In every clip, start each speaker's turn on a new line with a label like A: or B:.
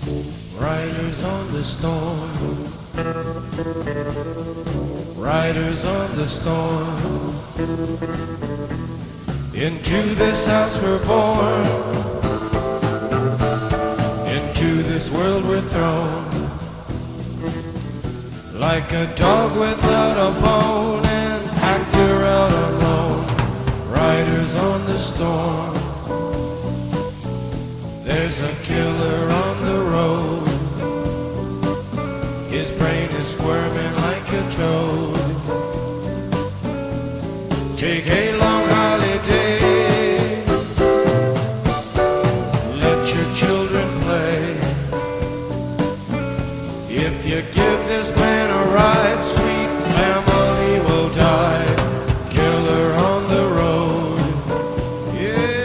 A: Riders on the storm, riders on the storm. Into this house we're born, into this world we're thrown. Like a dog without a bone, an actor out alone. Riders on the storm. There's a killer on the road. His brain is squirming like a toad. Take a long holiday. Let your children play. If you give this man a ride, sweet family will die. Killer on the road. Yeah.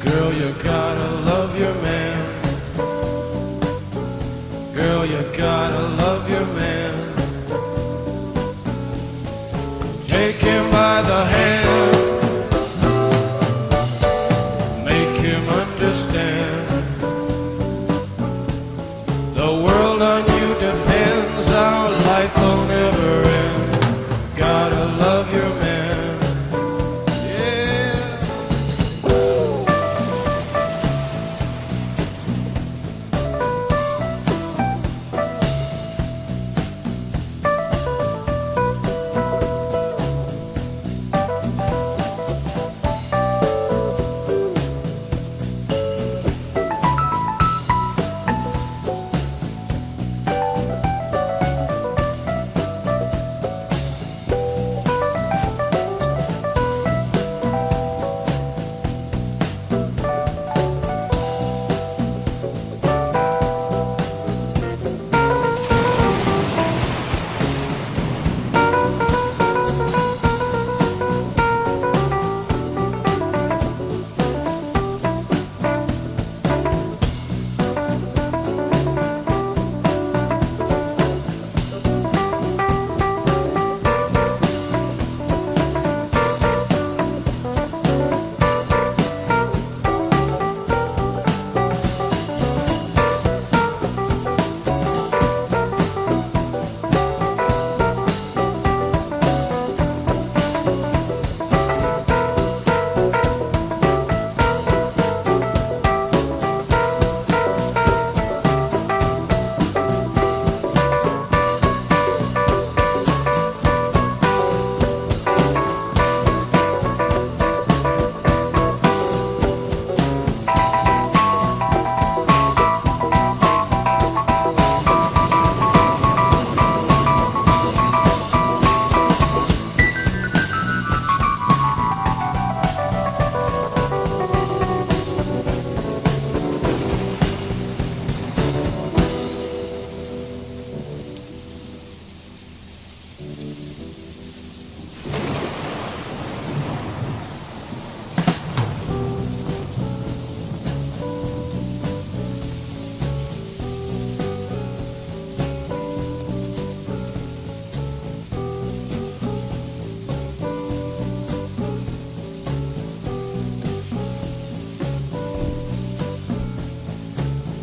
A: Girl, you gotta love your man. Girl, you gotta love your man. Take him by the hand. Make him understand. The world on you depends. Our life will never end. Gotta love your man.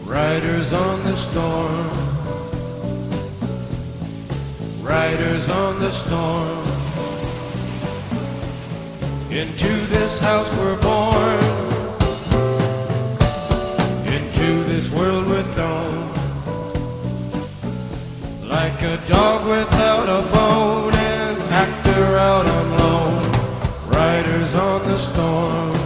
A: Riders on the storm, riders on the storm. Into this house we're born, into this world we're thrown. Like a dog without a bone, an actor out on loan. Riders on the storm.